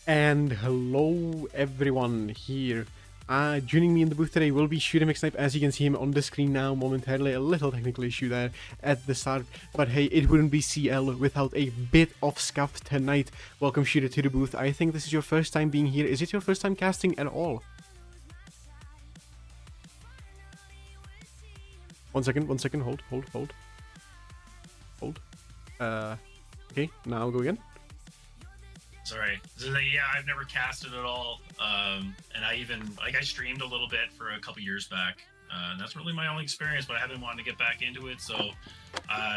And hello everyone here. Joining me in the booth today will be Shooter McSnipe. As you can see him on the screen now momentarily, a little technical issue there at the start, but hey, it wouldn't be CL without a bit of scuff tonight. Welcome Shooter to the booth. I think this is your first time being here. Is it your first time casting at all? One second, hold. Okay, now go again. Sorry. Yeah, I've never casted at all. And I streamed a little bit for a couple years back. And that's really my only experience, but I have been wanting to get back into it. So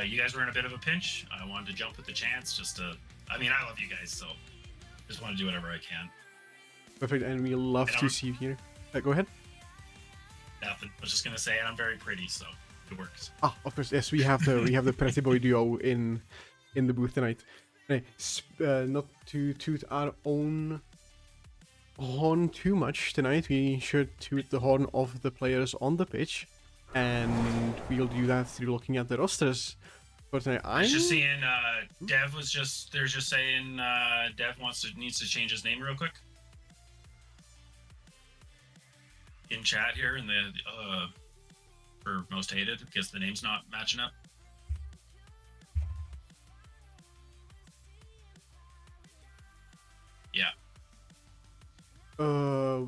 you guys were in a bit of a pinch. I wanted to jump at the chance I love you guys, so just want to do whatever I can. Perfect, and we love to see you here. Go ahead. Nothing. I was just going to say, and I'm very pretty, so it works. Ah, of course, yes, we have the Pretty Boy duo in the booth tonight. Not to toot our own horn too much tonight, we should toot the horn of the players on the pitch, and we'll do that through looking at the rosters. But tonight, I was just seeing Dev was just saying Dev needs to change his name real quick in chat here in the for most hated because the name's not matching up. Yeah.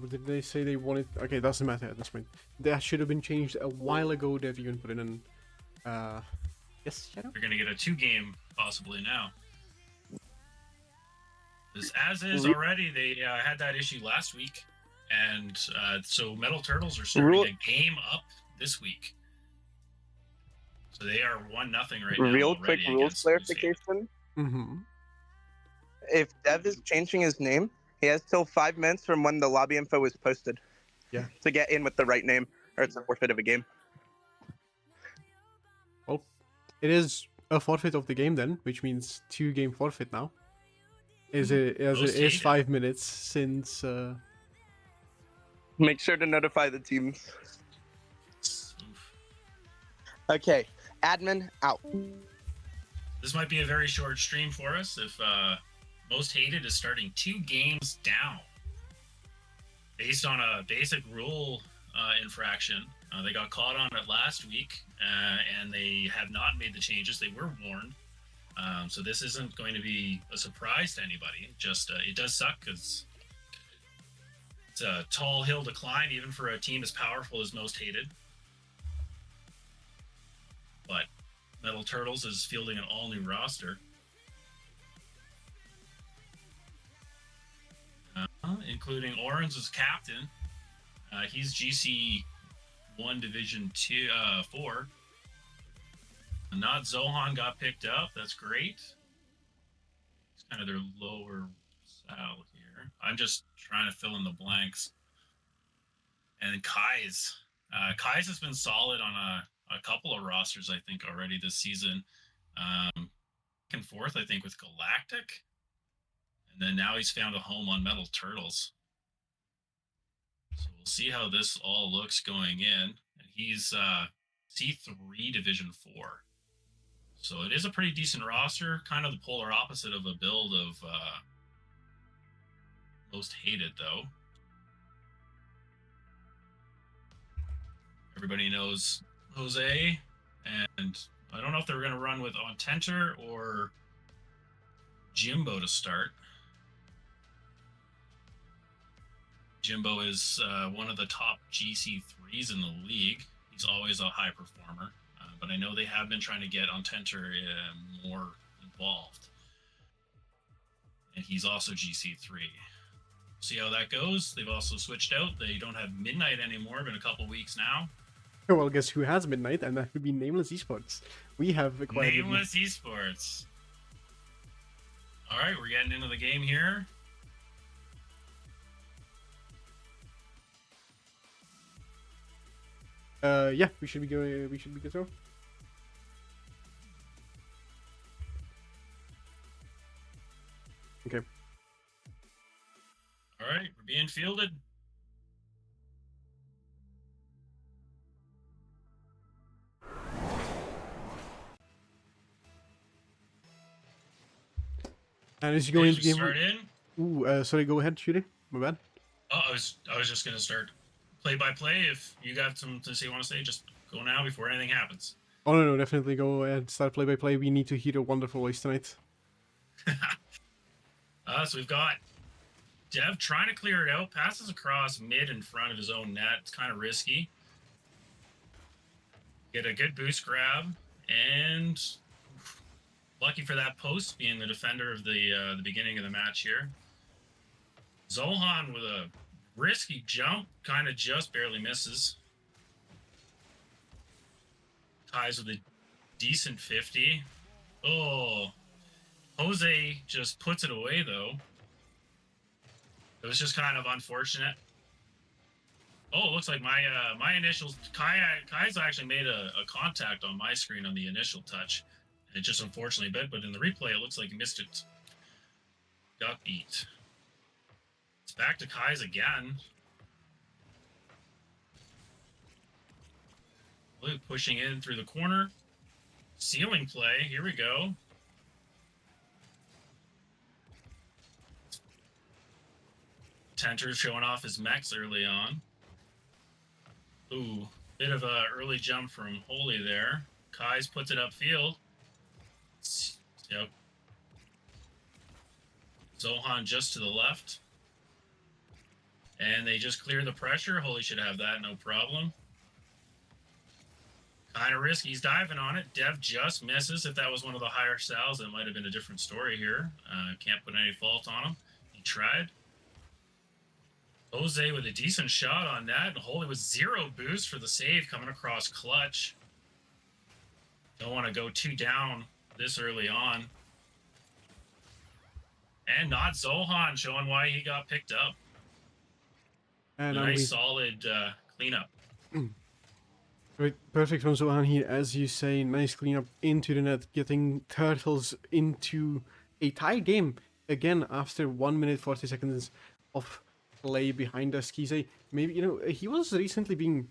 Did they say they wanted? Okay, doesn't matter at this point. That should have been changed a while ago. They've even put it in. Yes, Shadow. You're gonna get a 2-game possibly now. As is already, they had that issue last week, and so Metal Turtles are starting a game up this week. So they are 1-0 right now. Real quick rules clarification. Mm-hmm. If Dev is changing his name, he has till 5 minutes from when the lobby info is posted. Yeah. To get in with the right name, or it's a forfeit of a game. Well, it is a forfeit of the game then, which means 2-game forfeit now. As it is 5 minutes since. Make sure to notify the teams. Okay, admin out. This might be a very short stream for us if Most Hated is starting 2 games down based on a basic rule infraction. They got caught on it last week, and they have not made the changes. They were warned. So this isn't going to be a surprise to anybody. Just it does suck because it's a tall hill to climb, even for a team as powerful as Most Hated. But Metal Turtles is fielding an all-new roster, including Orange as captain. He's GC1 Division 4. Not Zohan got picked up. That's great. It's kind of their lower sal here. I'm just trying to fill in the blanks. And Kai's. Kai's has been solid on a couple of rosters, I think, already this season. And forth, I think, with Galactic. And then now he's found a home on Metal Turtles. So we'll see how this all looks going in. And he's C3 Division 4. So it is a pretty decent roster, kind of the polar opposite of a build of Most Hated, though. Everybody knows Jose, and I don't know if they're going to run with Ontenter or Jimbo to start. Jimbo is one of the top GC3s in the league. He's always a high performer. But I know they have been trying to get Ontenter more involved. And he's also GC3. See how that goes. They've also switched out. They don't have Midnight anymore. Been a couple weeks now. Well, guess who has Midnight? And that would be Nameless Esports. We have acquired Nameless Esports. All right, we're getting into the game here. Yeah, we should be going. We should be good to go. Okay. All right, we're being fielded. And as you go into the game, start in. Sorry, go ahead, shooting. My bad. Oh, I was just gonna start play by play. If you got something to say, you want to say, just go now before anything happens. Oh no, definitely go and start play by play. We need to hear a wonderful voice tonight. So we've got Dev trying to clear it out, passes across mid in front of his own net. It's kind of risky. Get a good boost grab, and lucky for that post, being the defender of the beginning of the match here. Zohan with a risky jump, kind of just barely misses. Ties with a decent 50. Oh, Jose just puts it away, though. It was just kind of unfortunate. Oh, it looks like my initials... Kai's actually made a contact on my screen on the initial touch. And it just unfortunately bit, but in the replay, it looks like he missed it. Got beat. It's back to Kai's again. Luke pushing in through the corner. Ceiling play. Here we go. Tenter showing off his mechs early on. Ooh, bit of a early jump from Holy there. Kai's puts it upfield. Yep. Zohan just to the left. And they just clear the pressure. Holy should have that, no problem. Kind of risky. He's diving on it. Dev just misses. If that was one of the higher sals, it might have been a different story here. Can't put any fault on him. He tried. Jose with a decent shot on that. And Holy with 0 boost for the save coming across clutch. Don't want to go too down this early on. And not Zohan, showing why he got picked up. And nice solid cleanup. Right, perfect from Zohan here, as you say. Nice cleanup into the net, getting Turtles into a tie game again after 1 minute 40 seconds of play behind us. Kizay, maybe, he was recently being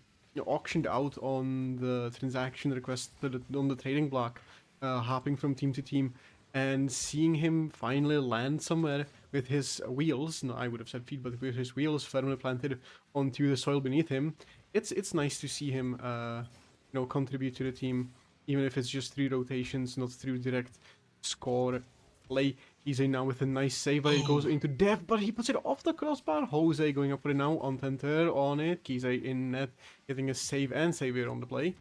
auctioned out on the transaction request on the trading block, hopping from team to team, and seeing him finally land somewhere with his wheels, no, I would have said feet, but with his wheels firmly planted onto the soil beneath him. It's nice to see him, contribute to the team, even if it's just through rotations, not through direct score play. He's now with a nice save, but it goes into Dev, but he puts it off the crossbar. Jose going up for it now, on Tenter on it. Kizay in net, getting a save and savior on the play.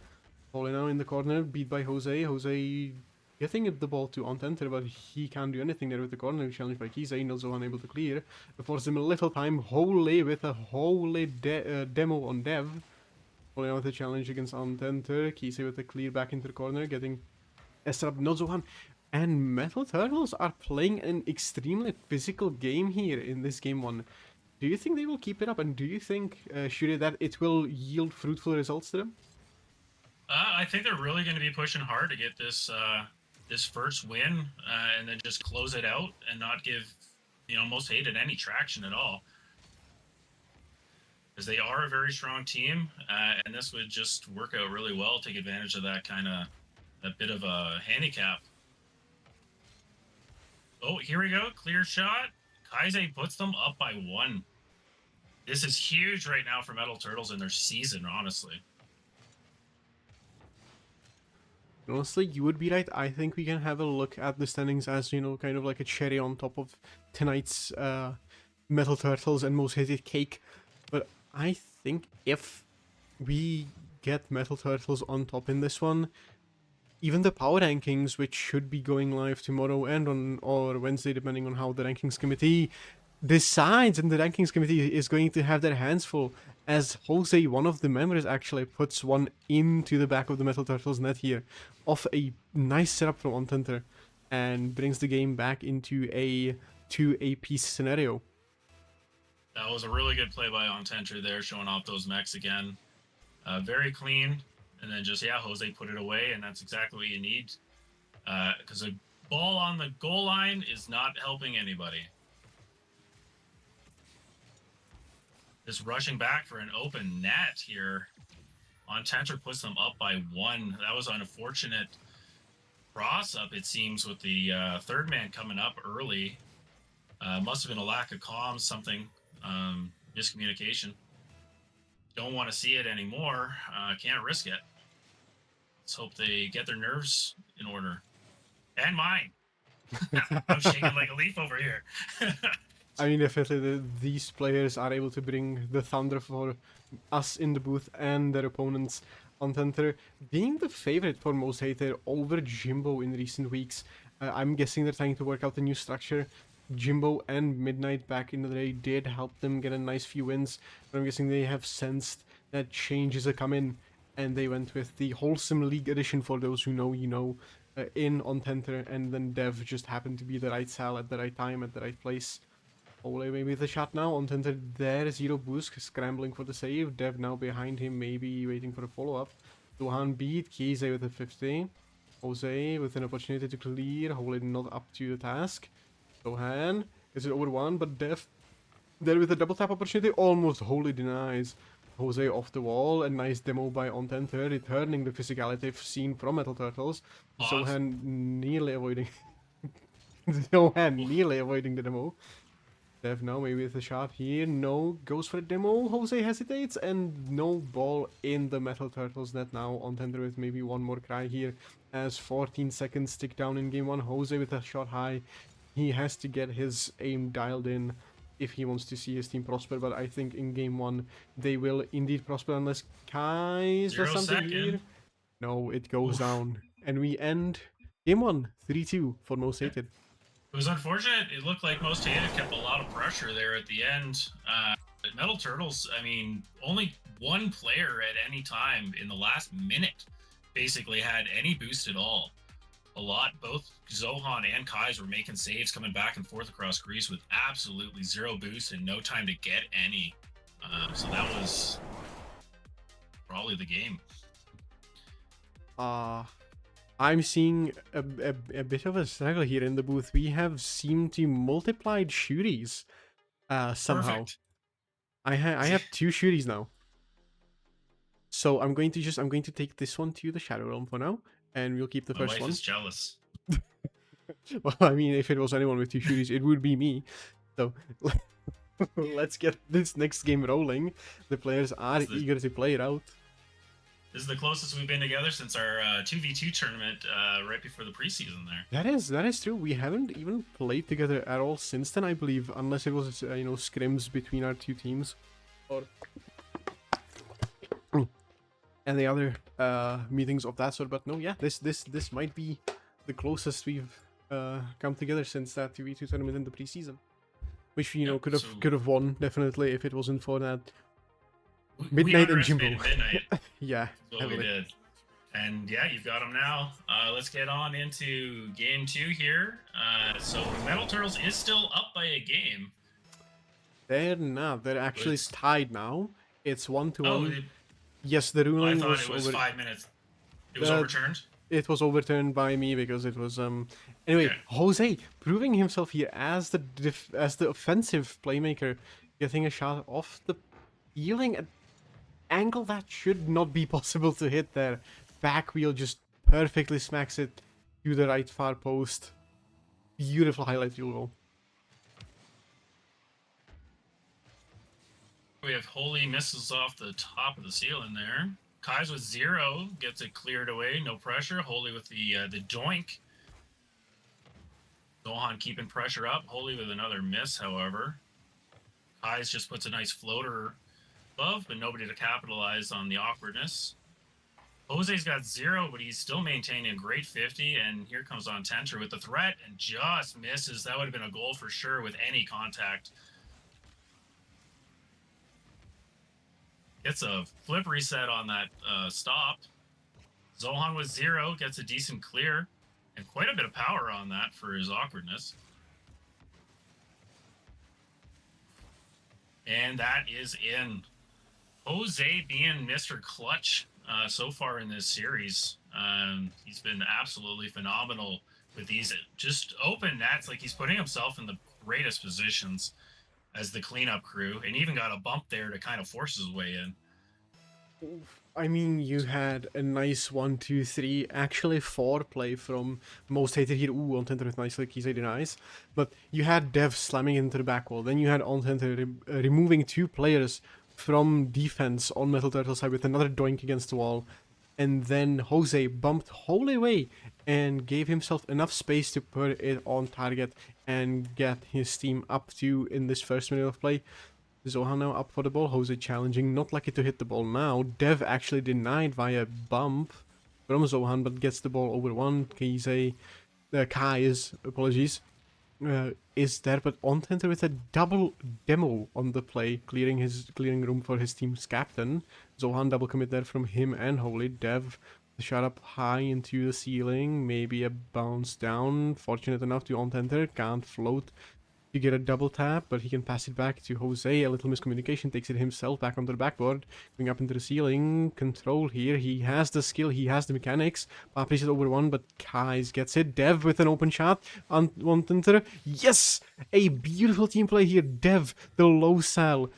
Holy now in the corner, beat by Jose. Jose getting the ball to Ontenter, but he can't do anything there with the corner. Challenged by Kizay, not so unable to clear. It forces him a little time. Holy with a holy demo on Dev. Holy now with a challenge against Ontenter. Kizay with a clear back into the corner, getting Estrab, not Zohan. And Metal Turtles are playing an extremely physical game here in this game 1. Do you think they will keep it up? And do you think, Shuri, that it will yield fruitful results to them? I think they're really going to be pushing hard to get this this first win, and then just close it out and not give, Most Hated any traction at all. Because they are a very strong team, and this would just work out really well, take advantage of that bit of a handicap. Oh, here we go. Clear shot. Kaize puts them up by 1. This is huge right now for Metal Turtles in their season, honestly. Honestly, you would be right. I think we can have a look at the standings as, kind of like a cherry on top of tonight's Metal Turtles and Most Hated cake. But I think if we get Metal Turtles on top in this one, even the power rankings, which should be going live tomorrow and or Wednesday, depending on how the rankings committee decides, and the rankings committee is going to have their hands full, as Jose, one of the members, actually puts one into the back of the Metal Turtles net here, off a nice setup from Ontenter, and brings the game back into a 2-piece scenario. That was a really good play by Ontenter there, showing off those mechs again. Very clean. And then just, Jose put it away, and that's exactly what you need. Because a ball on the goal line is not helping anybody. Just rushing back for an open net here. Ontenter puts them up by 1. That was an unfortunate cross-up, it seems, with the third man coming up early. Must have been a lack of comms, something, miscommunication. Don't want to see it anymore. Can't risk it. Let's hope they get their nerves in order. And mine. I'm shaking like a leaf over here. I mean, definitely these players are able to bring the thunder for us in the booth and their opponents. Ontenter being the favorite for Most Hated over Jimbo in recent weeks. I'm guessing they're trying to work out the new structure. Jimbo and Midnight back in the day did help them get a nice few wins, but I'm guessing they have sensed that changes are coming, and they went with the Wholesome League edition, for those who know, in Ontenter, and then Dev just happened to be the right Sal at the right time, at the right place. Ole maybe the shot now, Ontenter there, 0 boost, scrambling for the save, Dev now behind him, maybe waiting for a follow-up. Zohan beat, Kizay with a 50, Jose with an opportunity to clear, Ole not up to the task. Zohan is it over 1, but Dev there with a double tap opportunity, almost wholly denies Jose off the wall. A nice demo by Ontenter, returning the physicality seen from Metal Turtles. Zohan nearly avoiding the demo. Dev now maybe with a shot here, no, goes for a demo, Jose hesitates, and no ball in the Metal Turtles net now. Ontenter with maybe one more cry here, as 14 seconds tick down in game 1. Jose with a shot high. He has to get his aim dialed in if he wants to see his team prosper. But I think in game 1 they will indeed prosper unless Kais does 0 something here. second. No, it goes Oof. down. And we end game 1, 3-2 for Most Hated. It was unfortunate. It looked like Most Hated kept a lot of pressure there at the end. Metal Turtles, I mean, only one player at any time in the last minute basically had any boost at all. Both Zohan and Kais were making saves coming back and forth across Greece with absolutely zero boost and no time to get any. So that was probably the game. I'm seeing a bit of a struggle here in the booth. We have seemed to multiplied shooties somehow. Perfect. I have 2 shooties now. So I'm going to take this one to the Shadow Realm for now, and we'll keep the My first wife one. is jealous. Well, I mean, if it was anyone with 2 shooties, it would be me. So let's get this next game rolling. The players are eager to play it out. This is the closest we've been together since our 2v2 tournament right before the preseason there. That is true. We haven't even played together at all since then, I believe, unless it was scrims between our 2 teams, or any other meetings of that sort. But no, yeah, this might be the closest we've come together since that 2v2 tournament in the preseason, which could have won definitely if it wasn't for that Midnight and Jimbo. Midnight. Yeah, That's what we did. And yeah, you've got them now. Let's get on into game 2 here. So Metal Turtles is still up by a game. They're not. They're actually tied now. It's 1-1. Oh, Yes, the ruling I thought it was 5 minutes. It was overturned? It was overturned by me because it was anyway, Okay. Jose proving himself here as the offensive playmaker, getting a shot off the healing angle that should not be possible to hit there. Back wheel just perfectly smacks it to the right far post. Beautiful highlight reel goal. We have Holy misses off the top of the ceiling there. Kais with 0 gets it cleared away, no pressure. Holy with the doink. Zohan keeping pressure up. Holy with another miss, however. Kais just puts a nice floater above, but nobody to capitalize on the awkwardness. Jose's got 0, but he's still maintaining a great 50, and here comes Ontenter with the threat and just misses. That would have been a goal for sure with any contact. Gets a flip reset on that stop. Zohan with 0 gets a decent clear, and quite a bit of power on that for his awkwardness. And that is in. Jose being Mr. Clutch so far in this series. He's been absolutely phenomenal with these just open nets. Like, he's putting himself in the greatest positions as the cleanup crew, and even got a bump there to kind of force his way in. I mean, you had a nice 1-2-3, actually 4 play from Most Hated here. Ooh, Ontenter with nice like he denies. But you had Dev slamming into the back wall. Then you had Ontenter removing 2 players from defense on Metal Turtle side with another doink against the wall. And then Jose bumped Holy away and gave himself enough space to put it on target and get his team up 2 in this first minute of play. Zohan now up for the ball. Jose challenging, not lucky to hit the ball now. Dev actually denied via bump from Zohan, but gets the ball over 1. Kais, apologies, is there, but Ontenter with a double demo on the play, clearing room for his team's captain. Zohan double commit there from him and Holy. Dev shot up high into the ceiling, maybe a bounce down. Fortunate enough to Ontenter, can't float to get a double tap, but he can pass it back to Jose. A little miscommunication, takes it himself back onto the backboard, going up into the ceiling. Control here, he has the skill, he has the mechanics. Plays it over 1, but Kais gets it. Dev with an open shot on Ontenter. Yes! A beautiful team play here. Dev, the low cell,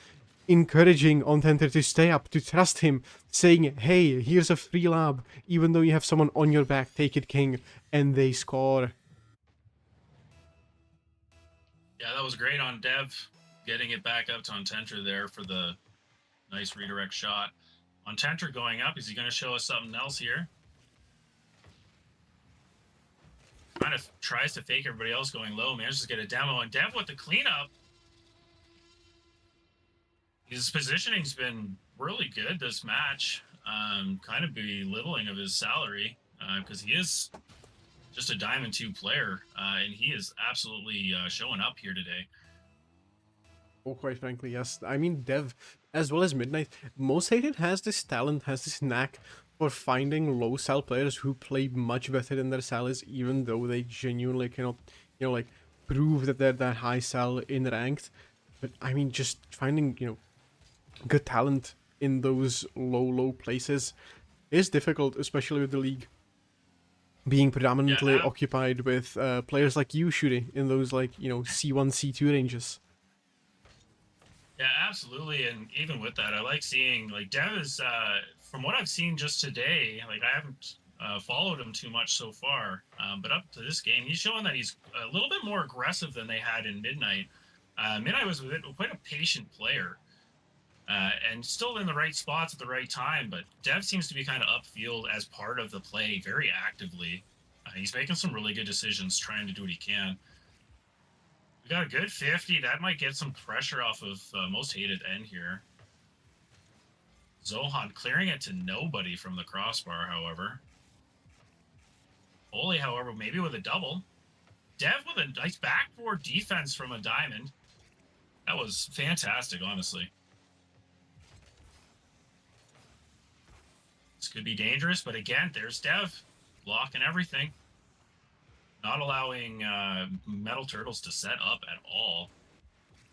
encouraging Ontenter to stay up, to trust him, saying, hey, here's a free lab, even though you have someone on your back, take it, king. And they score. Yeah, that was great on Dev, getting it back up to Ontenter there for the nice redirect shot. Ontenter going up. Is he going to show us something else here? Kind of tries to fake everybody else going low. Manages to get a demo. And Dev with the cleanup. His positioning's been really good this match. Kind of belittling of his salary because he is just a Diamond 2 player, and he is absolutely showing up here today. Oh, quite frankly, yes. I mean, Dev, as well as Midnight, Most Hated has this talent, has this knack for finding low sal players who play much better than their sal is, even though they genuinely cannot, like, prove that they're that high sal in ranked. But, I mean, just finding, good talent in those low places is difficult, especially with the league being predominantly occupied with players like you, Shuri, in those, like, C1, C2 ranges. Yeah, absolutely. And even with that, I like seeing, like, Dev is, from what I've seen just today, like, I haven't followed him too much so far, but up to this game, he's showing that he's a little bit more aggressive than they had in Midnight. Midnight was quite a patient player. And still in the right spots at the right time, but Dev seems to be kind of upfield as part of the play very actively. He's making some really good decisions, trying to do what he can. We got a good 50. That might get some pressure off of Most Hated end here. Zohan clearing it to nobody from the crossbar, however. Holy, however, maybe with a double. Dev with a nice backboard defense from a diamond. That was fantastic, honestly. This could be dangerous, but again, there's Dev blocking everything. Not allowing Metal Turtles to set up at all.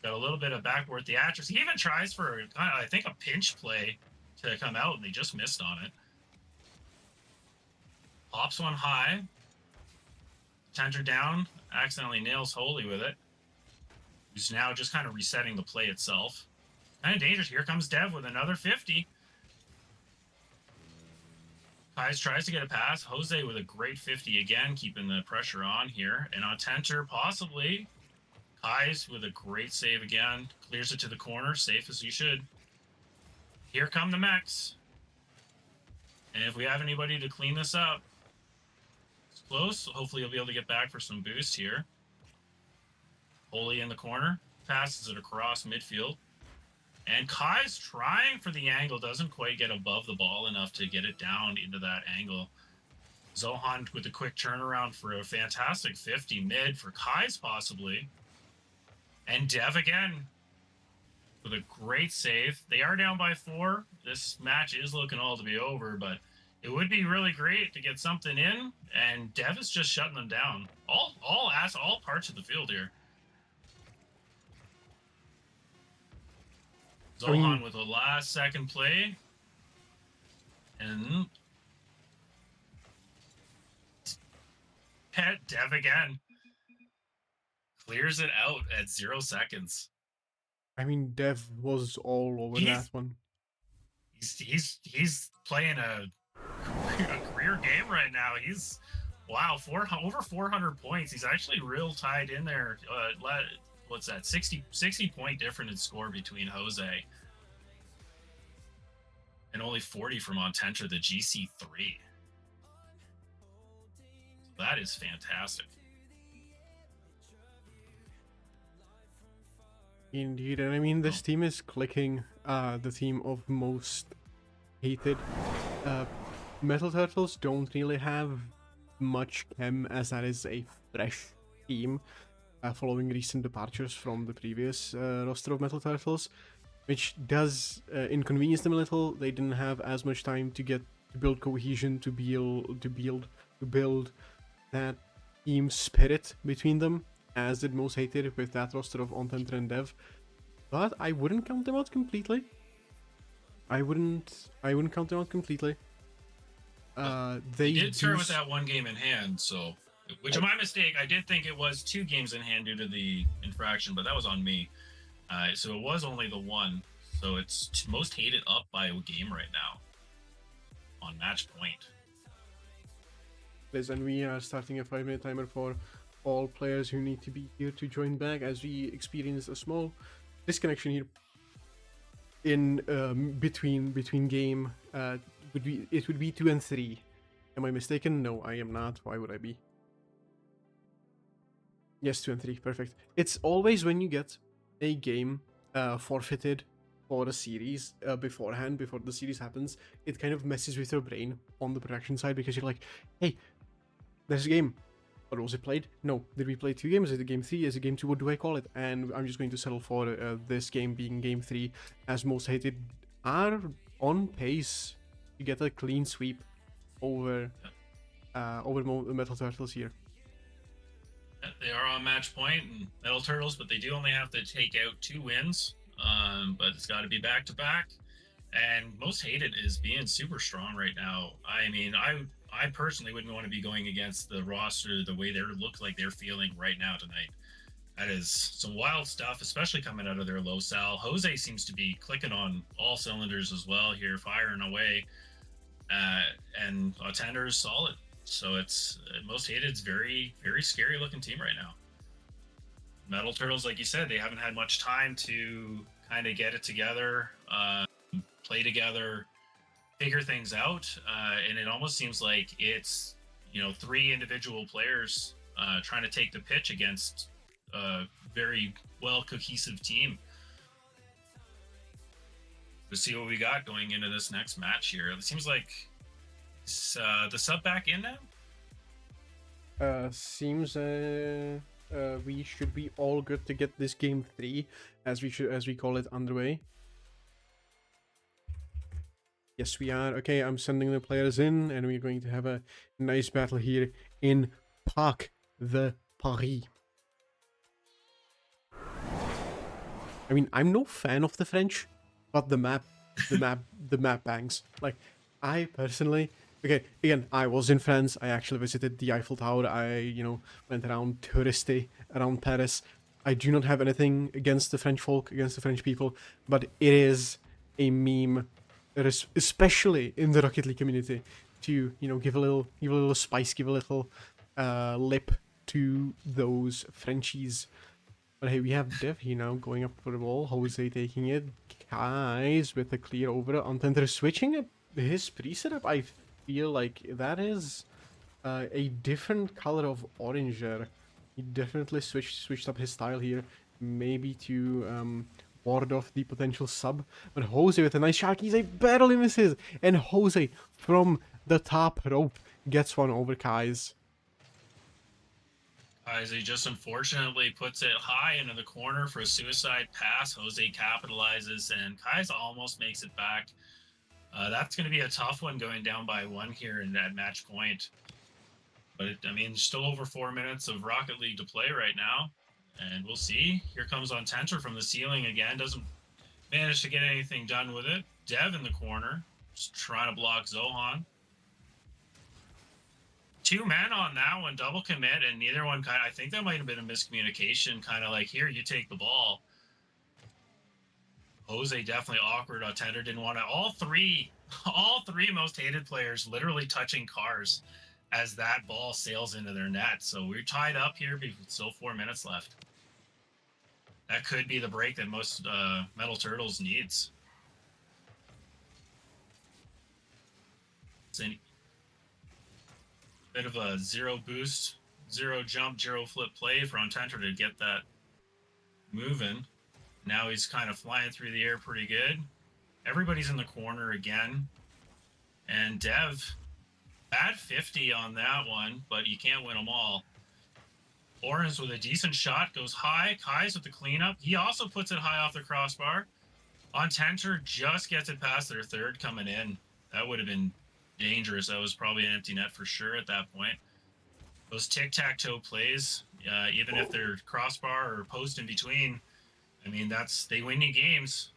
Got a little bit of backboard theatrics. He even tries for, I think, a pinch play to come out, and they just missed on it. Pops one high. Tender down. Accidentally nails Holy with it. Who's now just kind of resetting the play itself. Kind of dangerous. Here comes Dev with another 50. Kais tries to get a pass. Jose with a great 50 again, keeping the pressure on here. And on Tenter, possibly. Kais with a great save again. Clears it to the corner, safe as you should. Here come the mechs. And if we have anybody to clean this up, it's close. Hopefully you'll be able to get back for some boost here. Holy in the corner. Passes it across midfield. And Kai's trying for the angle, doesn't quite get above the ball enough to get it down into that angle. Zohan with a quick turnaround for a fantastic 50 mid for Kai's possibly. And Dev again with a great save. They are down by 4. This match is looking all to be over, but it would be really great to get something in, and Dev is just shutting them down. All parts of the field here. Zohan with a last second play. And Pet Dev again. Clears it out at 0 seconds. I mean, Dev was all over that one. He's playing a career game right now. He's over 400 points. He's actually real tied in there. What's that? 60 point difference in score between Jose and only 40 from Ontentra, the GC3. That is fantastic. Indeed, and I mean, this team is clicking the team of Most Hated. Metal Turtles don't really have much chem, as that is a fresh team following recent departures from the previous roster of Metal Turtles, which does inconvenience them a little. They didn't have as much time to build cohesion, to build that team spirit between them, as did Most Hated with that roster of Ontentra and Dev. But I wouldn't count them out completely. I wouldn't count them out completely. They did start with that one game in hand, so, which is my mistake. I did think it was 2 games in hand due to the infraction, but that was on me. So it was only the one. So it's Most Hated up by a game right now on match point. And we are starting a 5-minute timer for all players who need to be here to join back, as we experience a small disconnection here in between game. It would be 2 and 3. Am I mistaken? No, I am not. Why would I be? Yes, 2 and 3. Perfect. It's always when you get a game forfeited for a series beforehand, before the series happens, it kind of messes with your brain on the production side, because you're like, hey, there's a game. But was it played? No. Did we play 2 games? Is it game 3? Is it game 2? What do I call it? And I'm just going to settle for this game being game 3, as Most Hated are on pace to get a clean sweep over Metal Turtles here. They are on match point and Metal Turtles, but they do only have to take out 2 wins. But it's got to be back to back. And Most Hated is being super strong right now. I mean, I personally wouldn't want to be going against the roster the way they look like they're feeling right now tonight. That is some wild stuff, especially coming out of their low sal. Jose seems to be clicking on all cylinders as well here, firing away. And Tender is solid. So it's Most Hated's very, very scary looking team right now. Metal Turtles, like you said, they haven't had much time to kind of get it together, play together, figure things out, and it almost seems like it's 3 individual players trying to take the pitch against a very well cohesive team. Let's see what we got going into this next match here. It seems like the sub back in now. Seems we should be all good to get this game 3, as we call it, underway. Yes, we are. Okay, I'm sending the players in, and we're going to have a nice battle here in Parc de Paris. I mean, I'm no fan of the French, but the map bangs. Like, I personally, okay, again, I was in France. I actually visited the Eiffel Tower. I, went around touristy around Paris. I do not have anything against the French folk, against the French people, but it is a meme. There is, especially in the Rocket League community, to give a little spice, give a little lip to those Frenchies. But hey, we have Dev here now going up for the ball. Jose taking it. Kais with a clear over it. Untender switching his pre-setup. I feel like that is a different color of orange there. He definitely switched up his style here, maybe to ward off the potential sub. But Jose with a nice shot. He barely misses, and Jose from the top rope gets one over Kais. He just unfortunately puts it high into the corner for a suicide pass. Jose capitalizes, and Kais almost makes it back. That's going to be a tough one going down by 1 here in that match point. But, still over 4 minutes of Rocket League to play right now. And we'll see. Here comes Untenter from the ceiling again. Doesn't manage to get anything done with it. Dev in the corner, just trying to block Zohan. 2 men on that one, double commit, and neither one I think that might have been a miscommunication, kind of like, here, you take the ball. Jose definitely awkward. Tender didn't want to. All three Most Hated players literally touching cars as that ball sails into their net. So we're tied up here, but still 4 minutes left. That could be the break that most Metal Turtles needs. It's a bit of a 0 boost, 0 jump, 0 flip play for Untenter to get that moving. Now he's kind of flying through the air pretty good. Everybody's in the corner again. And Dev, bad 50 on that one, but you can't win them all. Orange with a decent shot, goes high. Kais with the cleanup. He also puts it high off the crossbar. Untenter just gets it past their third coming in. That would have been dangerous. That was probably an empty net for sure at that point. Those tic-tac-toe plays, even if they're crossbar or post in between, they win you games,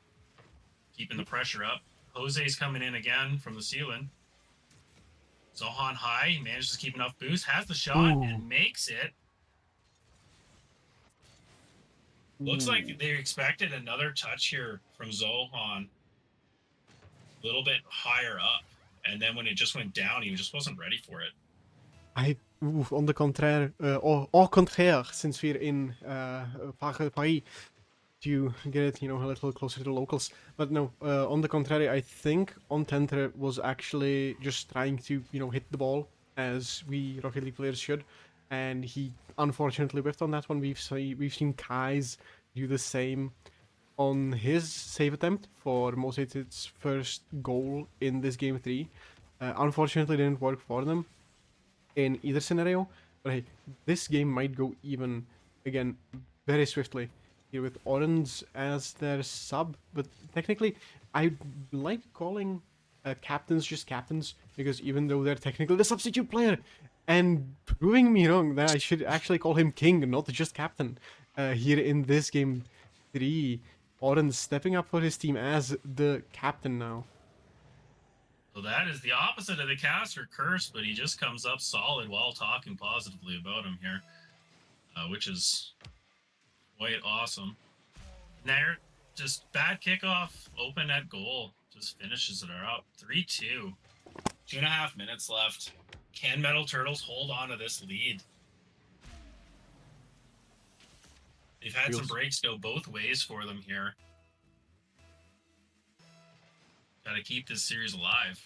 keeping the pressure up. Jose's coming in again from the ceiling. Zohan high, he manages to keep enough boost, has the shot, and makes it. Looks like they expected another touch here from Zohan. A little bit higher up. And then when it just went down, he just wasn't ready for it. On the contraire, au contraire, since we're in Parc de Paris, to get it, a little closer to the locals. But no, on the contrary, I think Untenter was actually just trying to, hit the ball as we Rocket League players should, and he unfortunately whiffed on that one. We've seen Kais do the same. on his save attempt for Mosai's first goal in this game 3. Unfortunately, didn't work for them in either scenario. But hey, this game might go even, again, very swiftly here with Orange as their sub. But technically, I like calling captains just captains, because even though they're technically the substitute player, and proving me wrong, that I should actually call him king, not just captain. Here in this game 3, Orange stepping up for his team as the captain now. So that is the opposite of the caster curse, but he just comes up solid while talking positively about him here, which is quite awesome. There, just bad kickoff, open net goal, just finishes it up. 3-2. 2.5 minutes left. Can Metal Turtles hold on to this lead? They've had some breaks go both ways for them here. Got to keep this series alive.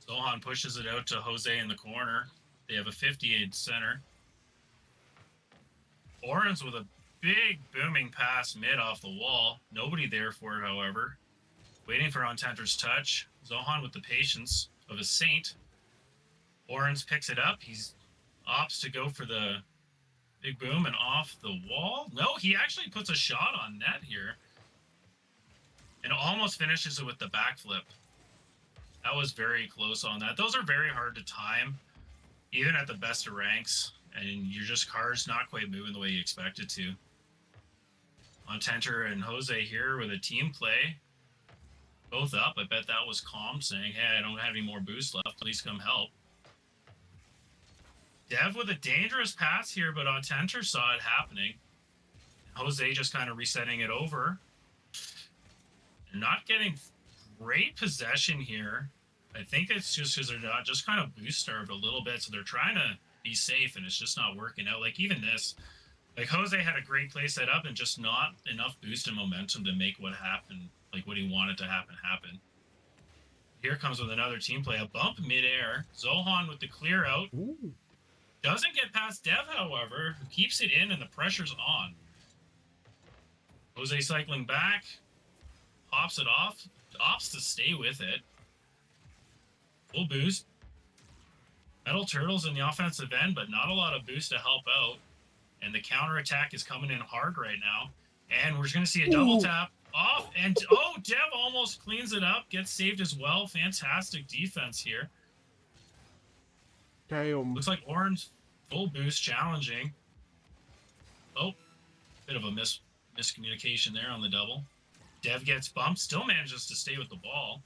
Zohan pushes it out to Jose in the corner. They have a 58 center. Orange with a big booming pass mid off the wall. Nobody there for it, however. Waiting for Ententer's touch. Zohan with the patience of a saint. Orange picks it up. He's opts to go for the big boom and off the wall. No, he actually puts a shot on net here. And almost finishes it with the backflip. That was very close on that. Those are very hard to time, even at the best of ranks. And you're just cards not quite moving the way you expect it to. Ententer and Jose here with a team play. Both up. I bet that was calm, saying, hey, I don't have any more boost left. Please come help. Dev with a dangerous pass here, but Ententer saw it happening. Jose just kind of resetting it over. Not getting great possession here. I think it's just because they're not just kind of boost starved a little bit, so they're trying to be safe, and it's just not working out. Like even this, like Jose had a great play set up and just not enough boost and momentum to make what happened, like what he wanted to happen. Here comes with another team play, a bump midair. Zohan with the clear out. Ooh. Doesn't get past Dev, however, who keeps it in, and the pressure's on. Jose cycling back. Pops it off, opts to stay with it. Full boost. Metal Turtles in the offensive end, but not a lot of boost to help out. And the counter attack is coming in hard right now. And we're going to see a double tap off. And Dev almost cleans it up, gets saved as well. Fantastic defense here. Damn. Looks like Orange full boost challenging. Oh, bit of a miscommunication there on the double. Dev gets bumped, still manages to stay with the ball.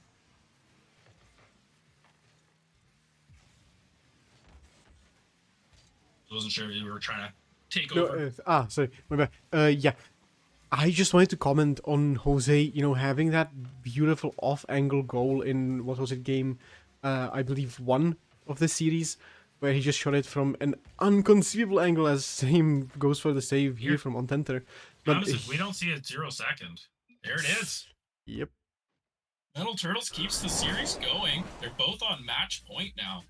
I wasn't sure if you were trying to take over. Sorry, my bad. Yeah. I just wanted to comment on Jose, having that beautiful off-angle goal in, what was it, game, I believe, 1 of the series, where he just shot it from an inconceivable angle, as same goes for the save here from Ententer. But we don't see a 0 second. There it is. Yep. Metal Turtles keeps the series going. They're both on match point now.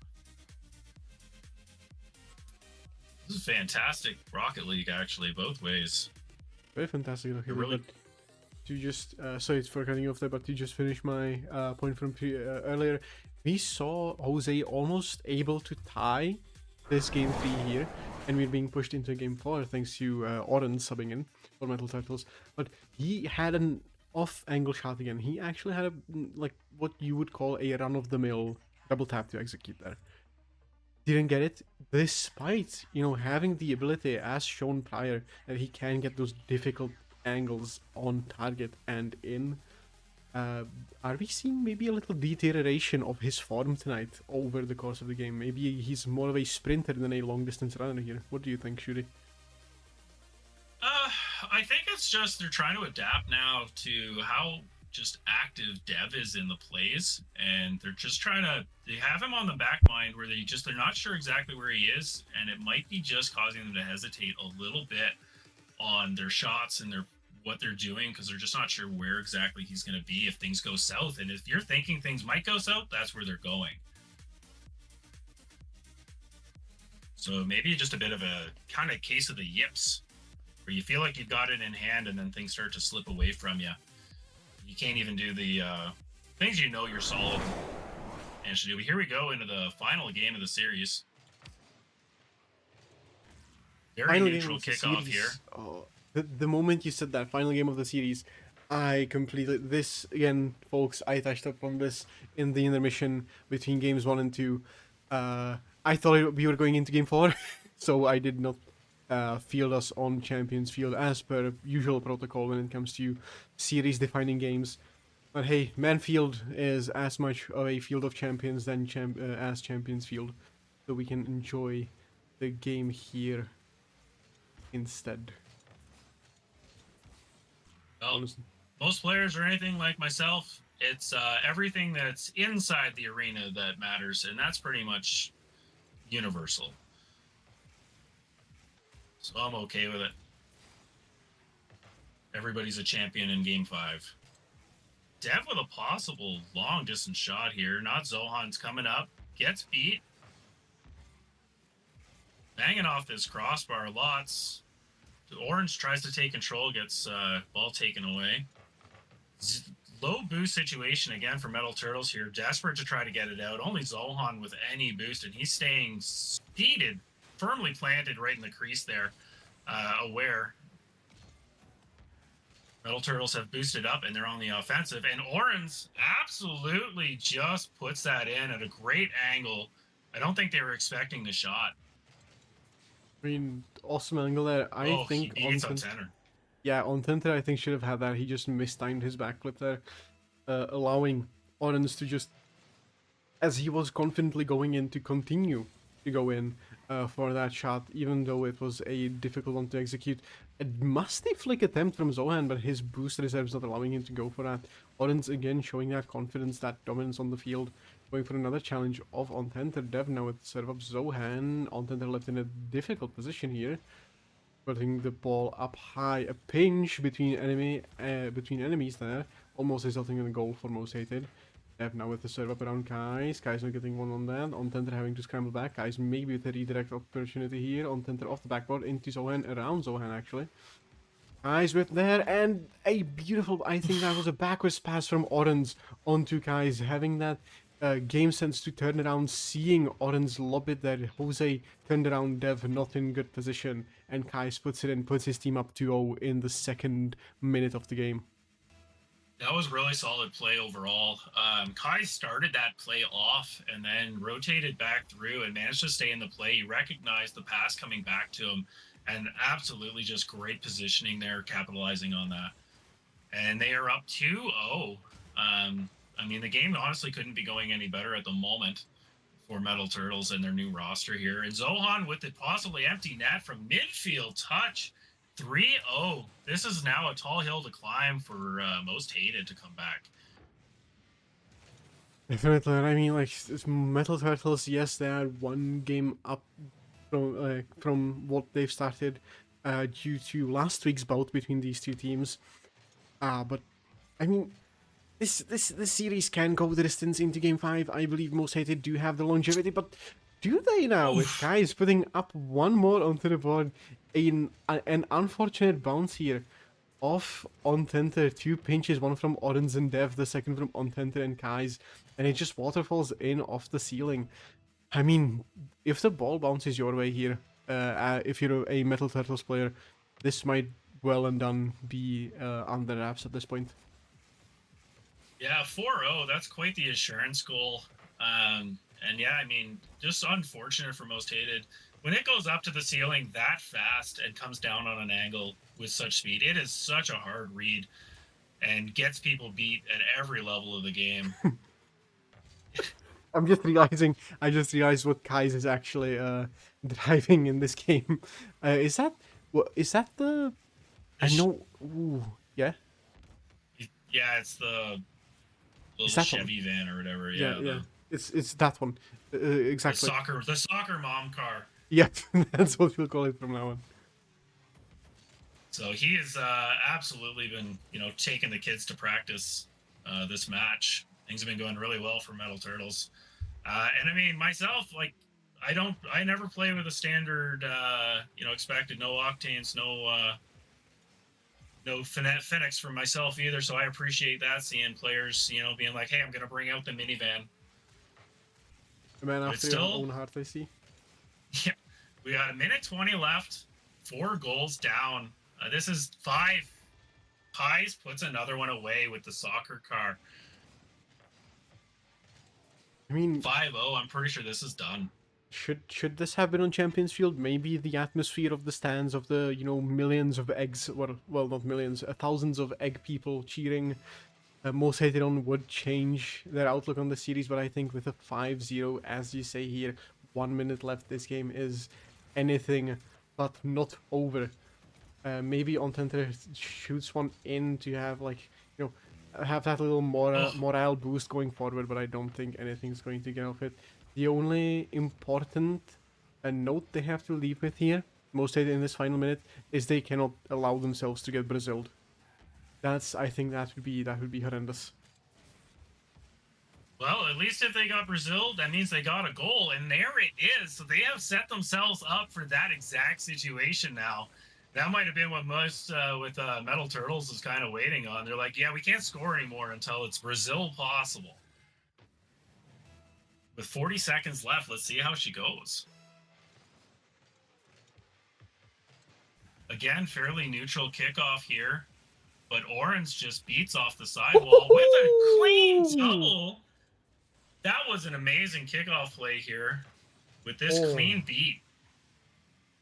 This is fantastic Rocket League, actually, both ways. Very fantastic. Okay, really... but to just, sorry for cutting you off there, but to just finish my point from earlier, we saw Jose almost able to tie this game 3 here, and we're being pushed into game 4 thanks to Oren subbing in for Metal Turtles. But he had an off-angle shot again. He actually had like what you would call a run-of-the-mill double tap to execute there. Didn't get it, despite having the ability, as shown prior, that he can get those difficult angles on target and in. Are we seeing maybe a little deterioration of his form tonight over the course of the game? Maybe he's more of a sprinter than a long-distance runner here. What do you think, Shuri? I think it's just they're trying to adapt now to how just active Dev is in the plays, and they're just trying to, they have him on the back mind where they're not sure exactly where he is, and it might be just causing them to hesitate a little bit on their shots and what they're doing, because they're just not sure where exactly he's going to be if things go south. And if you're thinking things might go south, that's where they're going. So maybe just a bit of a kind of case of the yips where you feel like you've got it in hand and then things start to slip away from you. You can't even do the things you know you're solid and should do. But here we go into the final game of the series. Very Final neutral game of the kickoff series. here. Oh, the moment you said that, final game of the series, I completely, this again, folks, I touched up on this in the intermission between games 1 and 2. I thought we were going into game 4, so I did not field us on Champions Field as per usual protocol when it comes to series defining games. But hey, Manfield is as much of a field of champions than as Champions Field, so we can enjoy the game here instead. Well, Honestly. most players are anything like myself. It's everything that's inside the arena that matters, and that's pretty much universal. So I'm okay with it. Everybody's a champion in game 5. Dev with a possible long distance shot here. Not Zohan's coming up. Gets beat. Banging off this crossbar lots. Orange tries to take control, gets ball taken away. Low boost situation again for Metal Turtles here. Desperate to try to get it out. Only Zohan with any boost, and he's staying speeded, firmly planted right in the crease there. Aware. Metal Turtles have boosted up and they're on the offensive, and Orange absolutely just puts that in at a great angle. I don't think they were expecting the shot. I mean, awesome angle there. I think he gets on center. Yeah, on Tinter I think should have had that. He just mistimed his backflip there, allowing Orange to just, as he was confidently going in, to continue to go in for that shot, even though it was a difficult one to execute. A musty flick attempt from Zohan, but his boost reserve's not allowing him to go for that. Orange again showing that confidence, that dominance on the field, going for another challenge of Ontenter. Dev now with the serve up Zohan. Ontenter left in a difficult position here, putting the ball up high. A pinch between enemies there, almost resulting in a goal for Most Hated. Dev now with the serve up around Kais. Kais not getting one on that. Ontenter having to scramble back. Kais maybe with a redirect opportunity here. Ontenter off the backboard into Zohan, around Zohan actually. Kais with there, and a beautiful, I think that was a backwards pass from Orange onto Kais, having that game sense to turn around, seeing Orange lob it there. Jose turned around, Dev not in good position, and Kais puts it in, puts his team up 2-0 in the second minute of the game. That was really solid play overall. Kai started that play off and then rotated back through and managed to stay in the play. He recognized the pass coming back to him, and absolutely just great positioning there, capitalizing on that. And they are up 2-0. I mean, the game honestly couldn't be going any better at the moment for Metal Turtles and their new roster here. And Zohan with the possibly empty net from midfield touch. 3-0. This is now a tall hill to climb for Most Hated to come back. Definitely. I mean, like, Metal Turtles, yes, they are one game up from what they've started due to last week's bout between these two teams. But, I mean, this series can go the distance into Game 5. I believe Most Hated do have the longevity, but do they now? With Guys putting up one more onto the board, an unfortunate bounce here off Ontenter. 2 pinches, one from Orange and Dev, the second from Ontenter and Kais, and it just waterfalls in off the ceiling. I mean, if the ball bounces your way here, if you're a Metal Turtles player, this might well and done be under wraps at this point. Yeah, 4-0. That's quite the assurance goal. And yeah, I mean, just unfortunate for Most Hated. When it goes up to the ceiling that fast and comes down on an angle with such speed, it is such a hard read and gets people beat at every level of the game. I just realized what Kais is actually driving in this game. Is that the? I know. Ooh, yeah. Yeah, it's the little Chevy van or whatever. Yeah. It's that one. Exactly. The soccer mom car. Yep, that's what we'll call it from now on. So he has absolutely been, taking the kids to practice this match. Things have been going really well for Metal Turtles. And I mean, myself, like, I never play with a standard, expected no octanes, no no Phoenix for myself either, so I appreciate that, seeing players, being like, hey, I'm going to bring out the minivan. A man But after your still- own heart, I see. Yeah, we got a minute 20 left, 4 goals down. This is 5. Pies puts another one away with the soccer car. I mean, 5-0, I'm pretty sure this is done. should this have been on Champions Field? Maybe the atmosphere of the stands, of the millions of eggs, well not millions, thousands of egg people cheering Most Hated On would change their outlook on the series, but I think with a 5-0, as you say here, 1 minute left, this game is anything but not over. Maybe Ontenter shoots one in to have have that little morale boost going forward, but I don't think anything's going to get off it. The only important note they have to leave with here, Most Hated in this final minute, is they cannot allow themselves to get Braziled. I think that would be horrendous. Well, at least if they got Brazil, that means they got a goal, and there it is. So they have set themselves up for that exact situation now. That might have been what most with Metal Turtles is kind of waiting on. They're like, yeah, we can't score anymore until it's Brazil possible. With 40 seconds left, let's see how she goes. Again, fairly neutral kickoff here, but Orange just beats off the sidewall with a clean double. That was an amazing kickoff play here with this clean beat.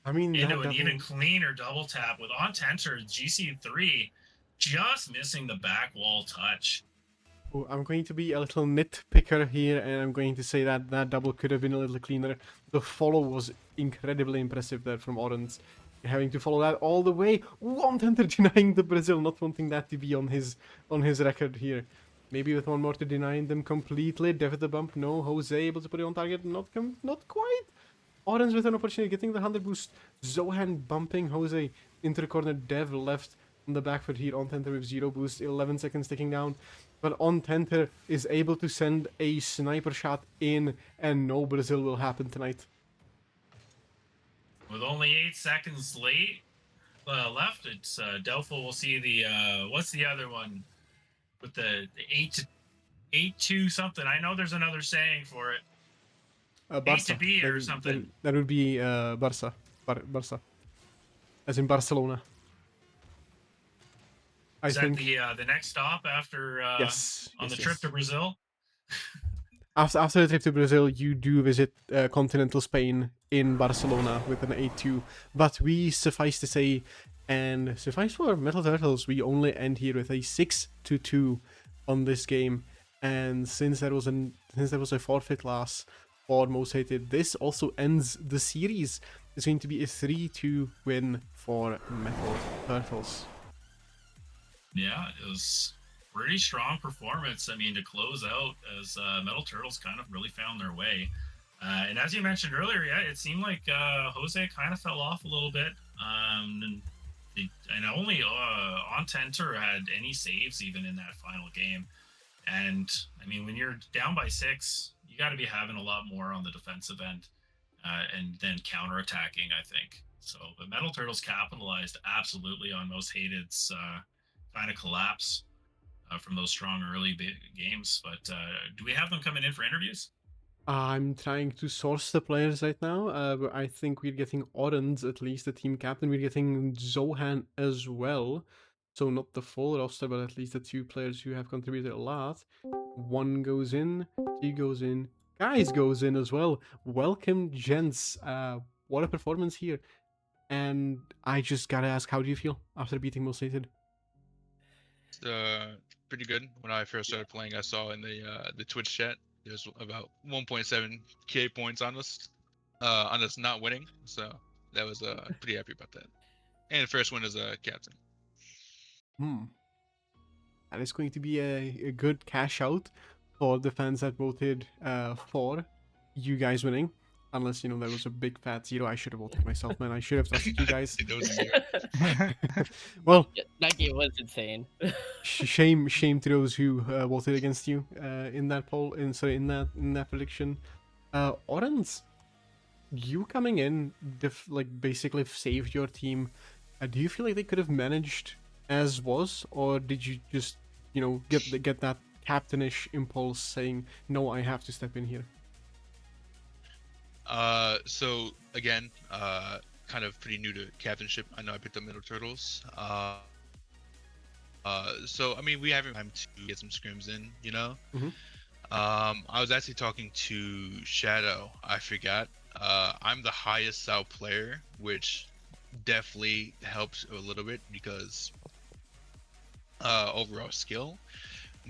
I mean, Into an even cleaner double tap with Ontenter GC3 just missing the back wall touch. Oh, I'm going to be a little nitpicker here, and I'm going to say that that double could have been a little cleaner. The follow was incredibly impressive there from Orange. Having to follow that all the way. Ontenter denying the Brazil, not wanting that to be on his record here. Maybe with one more to denying them completely. Dev at the bump, no. Jose able to put it on target, not quite. Orange with an opportunity, getting the 100 boost. Zohan bumping Jose into the corner. Dev left on the back foot here. Ontenter with 0 boost, 11 seconds ticking down. But Ontenter is able to send a sniper shot in, and no Brazil will happen tonight. With only 8 seconds left, it's doubtful we'll see the what's the other one with the 8-2 something. I know there's another saying for it. Barca. 8-B or something. That would be Barca. Barca. As in Barcelona. Is that the next stop after on the trip to Brazil? After the trip to Brazil, you do visit continental Spain in Barcelona with an 8-2. But we suffice to say, and suffice for Metal Turtles, we only end here with a 6-2 on this game. And since there was a forfeit loss for Most Hated, this also ends the series. It's going to be a 3-2 win for Metal Turtles. Yeah, it was pretty strong performance. I mean, to close out as Metal Turtles kind of really found their way. And as you mentioned earlier, yeah, it seemed like Jose kind of fell off a little bit. And only Ontenter had any saves even in that final game. And I mean, when you're down by 6, you got to be having a lot more on the defensive end and then counterattacking, I think. So the Metal Turtles capitalized absolutely on Most Hated's kind of collapse from those strong early games. But do we have them coming in for interviews? I'm trying to source the players right now. I think we're getting Orange, at least the team captain. We're getting Zohan as well. So not the full roster, but at least the 2 players who have contributed a lot. 1 goes in, 2 goes in, Guys goes in as well. Welcome, gents. What a performance here. And I just gotta ask, how do you feel after beating Most Hated? Pretty good. When I first started playing, I saw in the Twitch chat there's about 1.7k points on us not winning. So that was pretty happy about that. And first win as a captain. That is going to be a good cash out for the fans that voted for you guys winning. Unless, there was a big fat 0. I should have voted myself, man. I should have trusted you guys. Well, yeah, that game was insane. shame to those who voted against you in that poll. In that prediction. Orange, you coming in, basically saved your team. Do you feel like they could have managed as was, or did you just, get that captainish impulse saying, no, I have to step in here? So again, kind of pretty new to captainship. I know I picked up Middle Turtles. So I mean, we have time to get some scrims in, you know. Mhm. I was actually talking to Shadow. I forgot. I'm the highest Sao player, which definitely helps a little bit because overall skill.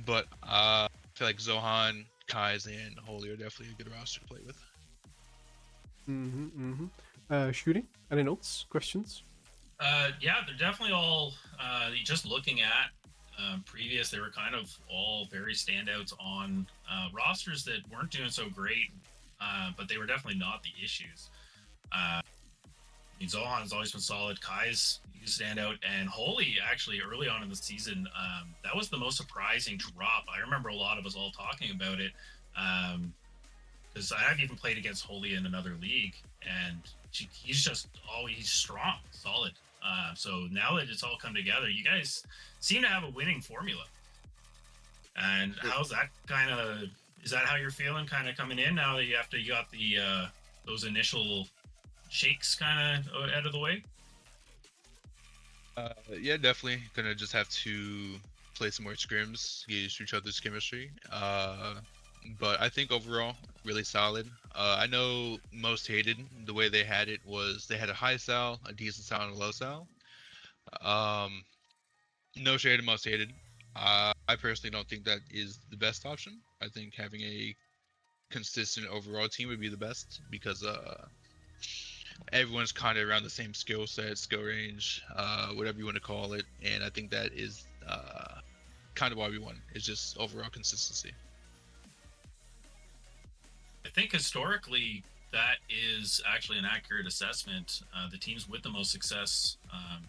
But I feel like Zohan, Kai's, and Holy are definitely a good roster to play with. Shooting? Any notes? Questions? Yeah, they're definitely all. Just looking at previous, they were kind of all very standouts on rosters that weren't doing so great, but they were definitely not the issues. I mean, Zohan has always been solid. Kai's standout, and Holy actually early on in the season, that was the most surprising drop. I remember a lot of us all talking about it. Because I've even played against Holy in another league, and he's just always strong, solid. So now that it's all come together, you guys seem to have a winning formula. And how's that kind of? Is that how you're feeling, kind of coming in now that you got the those initial shakes kind of out of the way? Yeah, definitely gonna just have to play some more scrims, get used to each other's chemistry. But I think overall, really solid. I know most hated, the way they had it was they had a high sal, a decent sal, and a low sal. No shade to most hated. I personally don't think that is the best option. I think having a consistent overall team would be the best because everyone's kind of around the same skill set, skill range, whatever you want to call it. And I think that is kind of why we won. It's just overall consistency. I think historically that is actually an accurate assessment. The teams with the most success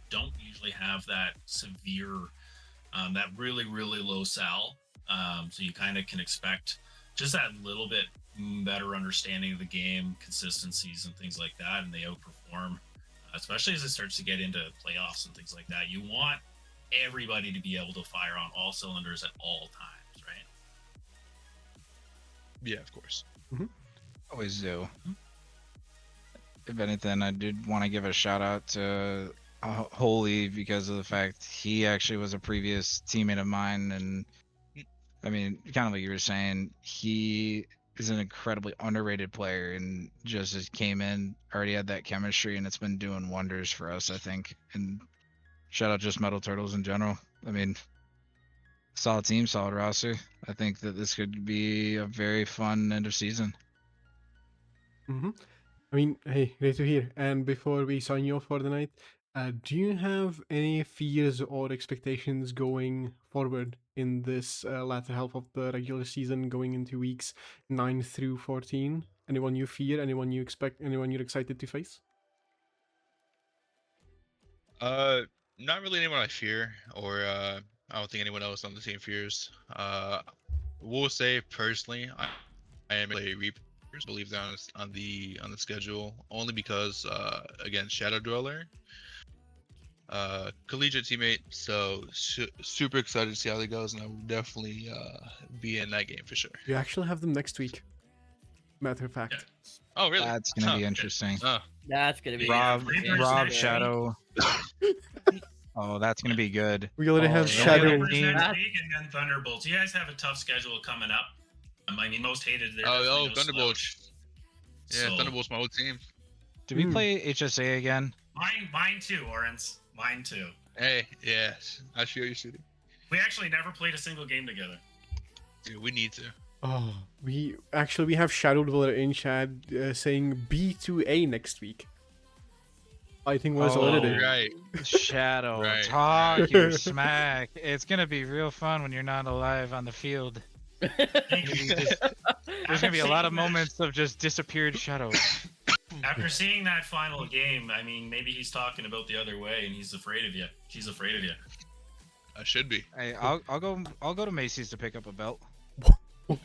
don't usually have that severe, that really, really low sal. So you kind of can expect just that little bit better understanding of the game, consistencies and things like that, and they outperform, especially as it starts to get into playoffs and things like that. You want everybody to be able to fire on all cylinders at all times, right? Yeah, of course. Always do. If anything, I did want to give a shout out to Holy because of the fact he actually was a previous teammate of mine, and I mean, kind of like you were saying, he is an incredibly underrated player and just came in, already had that chemistry, and it's been doing wonders for us, I think. And shout out just Metal Turtles in general. I mean, solid team, solid roster. I think that this could be a very fun end of season. I mean, hey, great to hear. And before we sign you off for the night, do you have any fears or expectations going forward in this latter half of the regular season, going into weeks 9 through 14? Anyone you fear? Anyone you expect? Anyone you're excited to face? Not really anyone I fear, or I don't think anyone else on the team fears. We'll say personally, I am a Reapers. Believe that on the schedule only because again, Shadow Dweller, collegiate teammate, so super excited to see how that goes, and I will definitely be in that game for sure. You actually have them next week. Matter of fact. Oh really? That's gonna be interesting. That's gonna be Rob Reapers Shadow. Oh, that's gonna be good. We already have Oh, Shadow. Reapers next That- week and then Thunderbolts. You guys have a tough schedule coming up. I mean, most hated. Oh, Thunderbolts. Yeah, So- Thunderbolts, my old team. Did we play HSA again? Mine too, Orenz. Mine too. Hey, yeah, I show you shooting. We actually never played a single game together. Dude, we need to. Oh, we have Shadow Dweller in chat saying B2A next week. I think was Oh, already. Right. Shadow, Right. talk your smack. It's gonna be real fun when you're not alive on the field. There's gonna be a lot of moments of just disappeared shadows. After seeing that final game, I mean, maybe he's talking about the other way, and he's afraid of you. She's afraid of you. I should be. Hey, I'll go to Macy's to pick up a belt.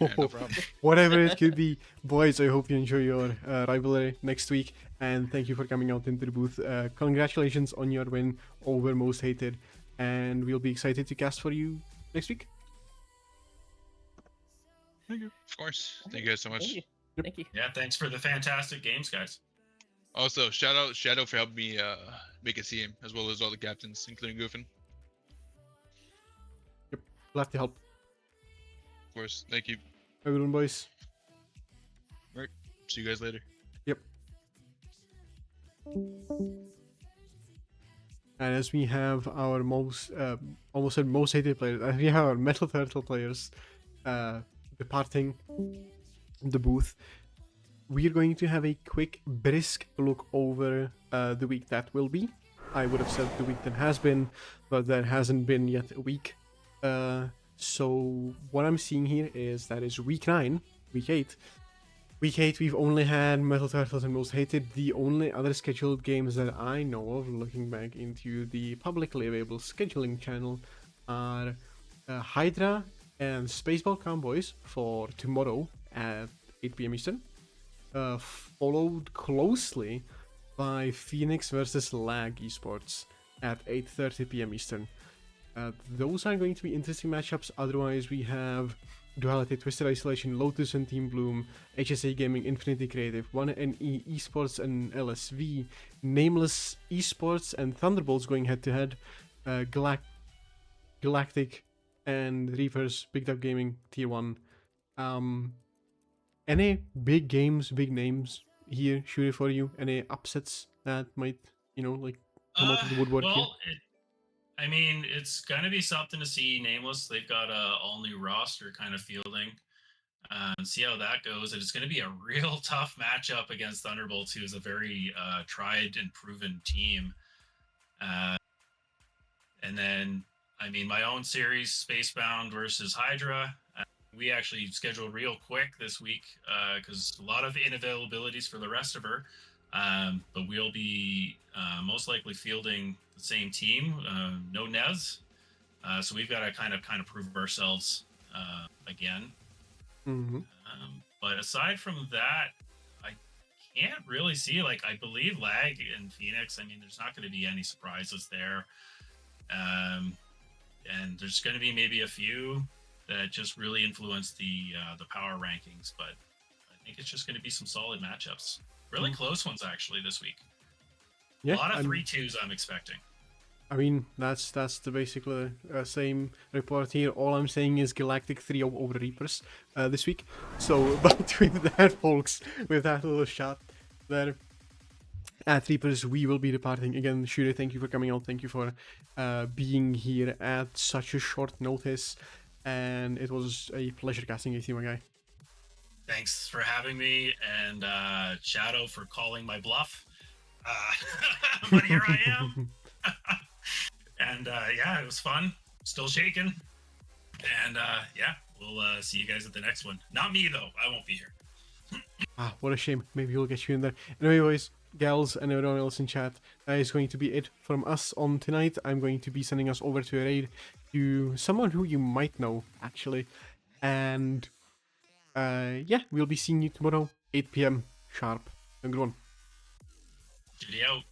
Yeah, no problem. Whatever it could be, boys. I hope you enjoy your rivalry next week, and thank you for coming out into the booth. Congratulations on your win over Most Hated. and we'll be excited to cast for you next week. Of course. Thank you guys so much. Thank you. Thank you. Yeah, thanks for the fantastic games, guys. Also, shout out Shadow for helping me make a team, as well as all the captains, including Goofin. Glad to help. Of course. Thank you. Have a good one, boys. See you guys later. Yep. And as we have our most, almost said most hated players, as we have our Metal Turtle players departing the booth, we're going to have a quick, brisk look over the week that will be. I would have said the week that has been, but there hasn't been yet a week. So what I'm seeing here is that is week 9, week 8. Week 8, we've only had Metal Turtles and Most Hated. The only other scheduled games that I know of, looking back into the publicly available scheduling channel, are Hydra and Spaceball Cowboys for tomorrow at 8 PM Eastern, followed closely by Phoenix versus Lag Esports at 8:30 PM Eastern. Those are going to be interesting matchups. Otherwise, we have Duality, Twisted Isolation, Lotus and Team Bloom, HSA Gaming, Infinity Creative, 1NE Esports and LSV, Nameless Esports and Thunderbolts going head to head, Galactic and Reapers, Big Dub Gaming, Tier 1. Any big games, big names here, Shuri, for you? Any upsets that might, like come out of the woodwork here? Well, I mean, it's gonna be something to see Nameless. They've got a all new roster kind of fielding, and see how that goes. And it's gonna be a real tough matchup against Thunderbolts, who is a very tried and proven team. And then, I mean, my own series, Spacebound versus Hydra. We actually scheduled real quick this week because a lot of inavailabilities for the rest of her. But we'll be most likely fielding the same team, no Nez. So we've got to kind of prove ourselves again. Mm-hmm. But aside from that, I can't really see, I believe Lag and Phoenix, I mean, there's not going to be any surprises there. And there's going to be maybe a few that just really influence the power rankings, but I think it's just going to be some solid matchups. Really close ones actually this week. Yeah, a lot of 3-2s I'm expecting. I mean, that's the basically same report here. All I'm saying is Galactic 3-0 over Reapers this week. So, but with that, folks, with that little shot there at Reapers, we will be departing. Again, Shuri, thank you for coming out. Thank you for being here at such a short notice. And it was a pleasure casting with you, my guy. Thanks for having me, and Shadow for calling my bluff. But here I am. And yeah, it was fun. Still shaking. And yeah, we'll see you guys at the next one. Not me, though. I won't be here. What a shame. Maybe we'll get you in there. Anyway, boys, gals, and everyone else in chat, that is going to be it from us on tonight. I'm going to be sending us over to a raid to someone who you might know, actually. And yeah, we'll be seeing you tomorrow, 8 PM sharp. Have a good one. Judy out.